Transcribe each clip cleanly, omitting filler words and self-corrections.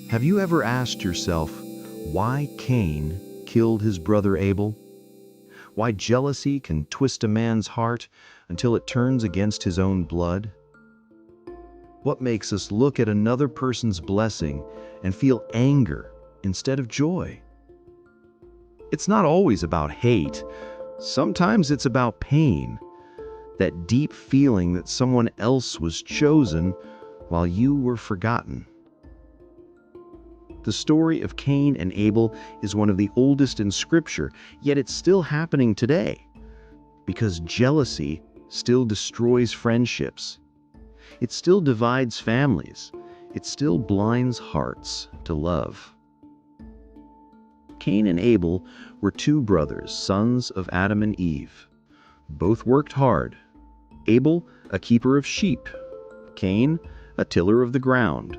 Have you ever asked yourself why Cain killed his brother Abel? Why jealousy can twist a man's heart until it turns against his own blood? What makes us look at another person's blessing and feel anger instead of joy? It's not always about hate. Sometimes it's about pain, that deep feeling that someone else was chosen while you were forgotten. The story of Cain and Abel is one of the oldest in Scripture, yet it's still happening today because jealousy still destroys friendships. It still divides families. It still blinds hearts to love. Cain and Abel were two brothers, sons of Adam and Eve. Both worked hard. Abel, a keeper of sheep. Cain, a tiller of the ground.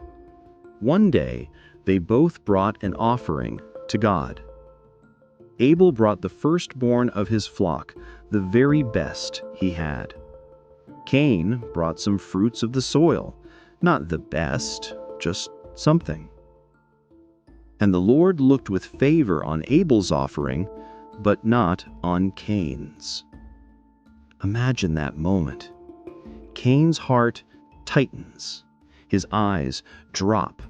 One day, they both brought an offering to God. Abel brought the firstborn of his flock, the very best he had. Cain brought some fruits of the soil, not the best, just something. And the Lord looked with favor on Abel's offering, but not on Cain's. Imagine that moment. Cain's heart tightens. His eyes drop.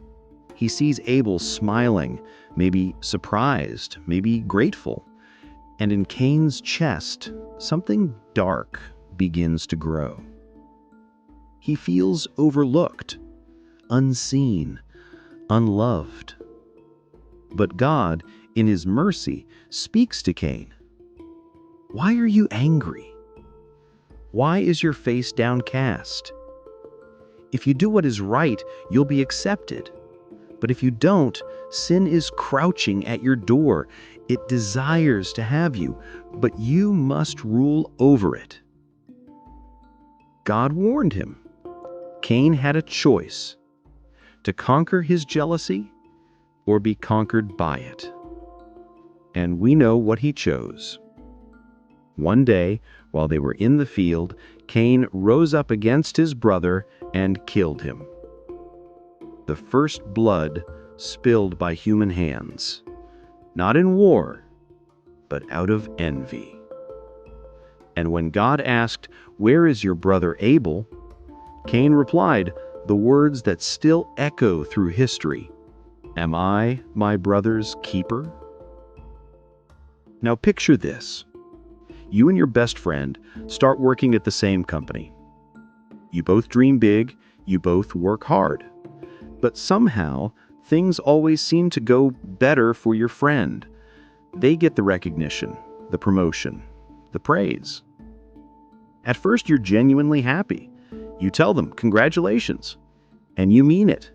He sees Abel smiling, maybe surprised, maybe grateful. And in Cain's chest, something dark begins to grow. He feels overlooked, unseen, unloved. But God, in His mercy, speaks to Cain. Why are you angry? Why is your face downcast? If you do what is right, you'll be accepted. But if you don't, sin is crouching at your door. It desires to have you, but you must rule over it. God warned him. Cain had a choice: to conquer his jealousy or be conquered by it. And we know what he chose. One day, while they were in the field, Cain rose up against his brother and killed him. The first blood spilled by human hands, not in war, but out of envy. And when God asked, "Where is your brother Abel?" Cain replied the words that still echo through history: "Am I my brother's keeper?" Now picture this. You and your best friend start working at the same company. You both dream big, you both work hard. But somehow, things always seem to go better for your friend. They get the recognition, the promotion, the praise. At first, you're genuinely happy. You tell them, "Congratulations," and you mean it.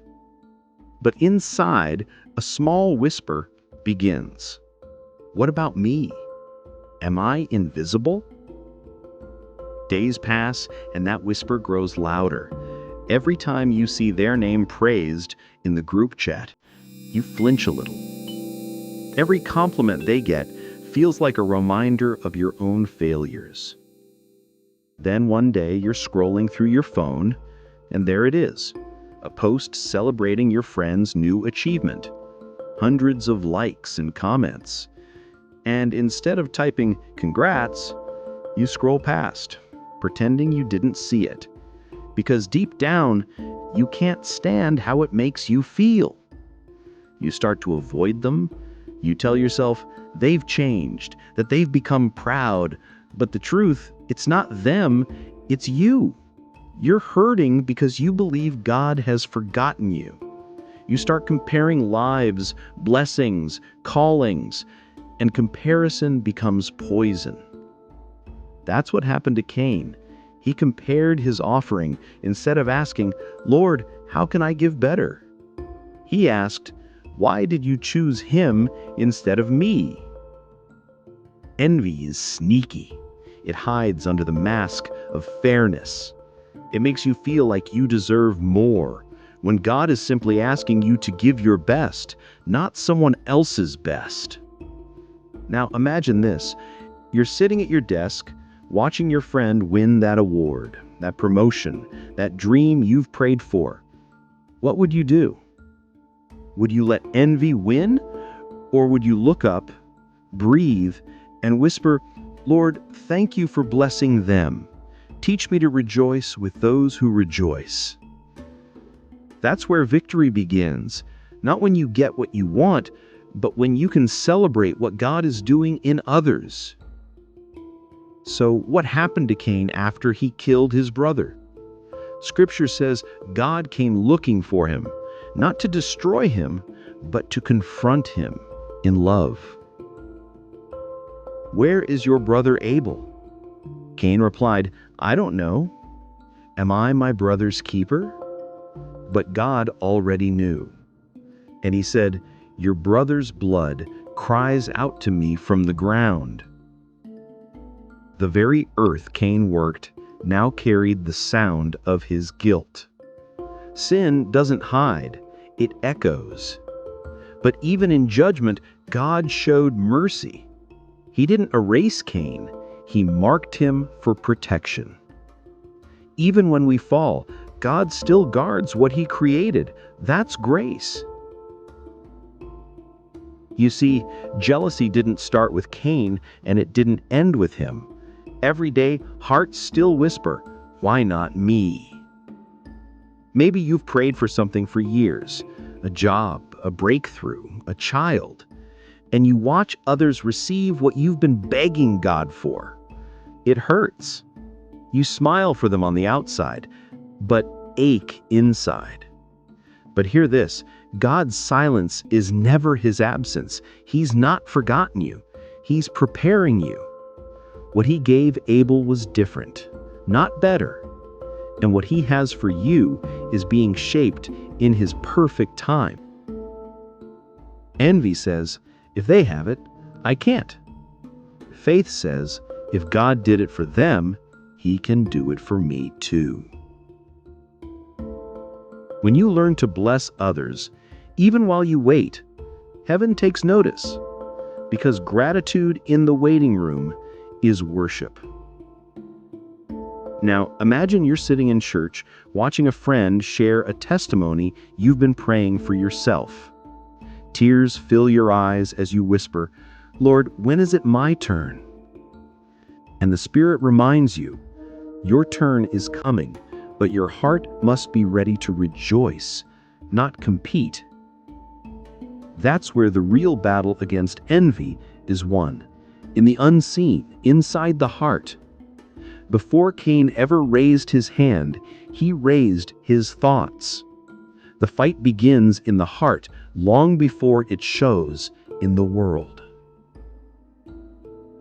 But inside, a small whisper begins. What about me? Am I invisible? Days pass, and that whisper grows louder. Every time you see their name praised in the group chat, you flinch a little. Every compliment they get feels like a reminder of your own failures. Then one day you're scrolling through your phone, and there it is, a post celebrating your friend's new achievement. Hundreds of likes and comments. And instead of typing "congrats," you scroll past, pretending you didn't see it. Because deep down, you can't stand how it makes you feel. You start to avoid them. You tell yourself they've changed, that they've become proud. But the truth, it's not them, it's you. You're hurting because you believe God has forgotten you. You start comparing lives, blessings, callings, and comparison becomes poison. That's what happened to Cain. He compared his offering instead of asking, "Lord, how can I give better?" He asked, "Why did you choose him instead of me?" Envy is sneaky. It hides under the mask of fairness. It makes you feel like you deserve more, when God is simply asking you to give your best, not someone else's best. Now imagine this. You're sitting at your desk, watching your friend win that award, that promotion, that dream you've prayed for. What would you do? Would you let envy win? Or would you look up, breathe, and whisper, "Lord, thank you for blessing them. Teach me to rejoice with those who rejoice." That's where victory begins, not when you get what you want, but when you can celebrate what God is doing in others. So, what happened to Cain after he killed his brother? Scripture says God came looking for him, not to destroy him, but to confront him in love. "Where is your brother Abel?" Cain replied, "I don't know. Am I my brother's keeper?" But God already knew. And he said, "Your brother's blood cries out to me from the ground." The very earth Cain worked now carried the sound of his guilt. Sin doesn't hide, it echoes. But even in judgment, God showed mercy. He didn't erase Cain, he marked him for protection. Even when we fall, God still guards what he created. That's grace. You see, jealousy didn't start with Cain, and it didn't end with him. Every day, hearts still whisper, "Why not me?" Maybe you've prayed for something for years, a job, a breakthrough, a child, and you watch others receive what you've been begging God for. It hurts. You smile for them on the outside, but ache inside. But hear this, God's silence is never his absence. He's not forgotten you. He's preparing you. What he gave Abel was different, not better. And what he has for you is being shaped in his perfect time. Envy says, if they have it, I can't. Faith says, if God did it for them, he can do it for me too. When you learn to bless others, even while you wait, heaven takes notice, because gratitude in the waiting room is worship. Now, imagine you're sitting in church, watching a friend share a testimony you've been praying for yourself. Tears fill your eyes as you whisper, "Lord, when is it my turn?" And the Spirit reminds you, your turn is coming, but your heart must be ready to rejoice, not compete. That's where the real battle against envy is won, in the unseen, inside the heart. Before Cain ever raised his hand, he raised his thoughts. The fight begins in the heart long before it shows in the world.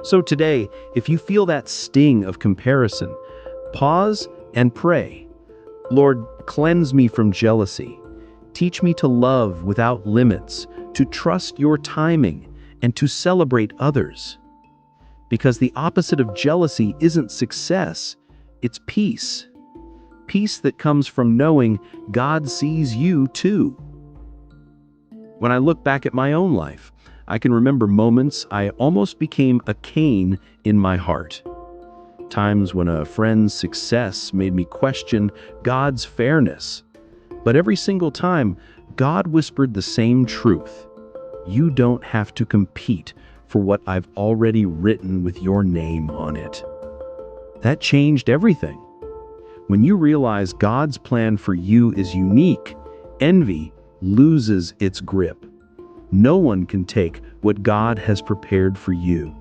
So today, if you feel that sting of comparison, pause and pray. Lord, cleanse me from jealousy. Teach me to love without limits, to trust your timing, and to celebrate others. Because the opposite of jealousy isn't success, it's peace. Peace that comes from knowing God sees you too. When I look back at my own life, I can remember moments I almost became a Cain in my heart. Times when a friend's success made me question God's fairness. But every single time, God whispered the same truth. You don't have to compete for what I've already written with your name on it. That changed everything. When you realize God's plan for you is unique, envy loses its grip. No one can take what God has prepared for you.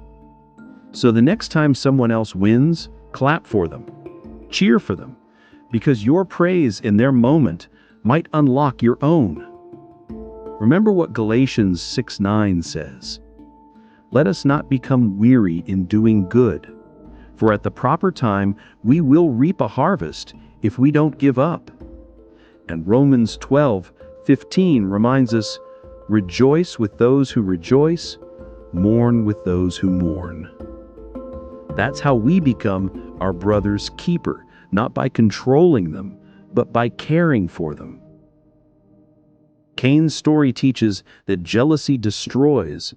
So the next time someone else wins, clap for them, cheer for them, because your praise in their moment might unlock your own. Remember what Galatians 6:9 says. Let us not become weary in doing good, for at the proper time we will reap a harvest if we don't give up. And Romans 12:15 reminds us, rejoice with those who rejoice, mourn with those who mourn. That's how we become our brother's keeper, not by controlling them, but by caring for them. Cain's story teaches that jealousy destroys,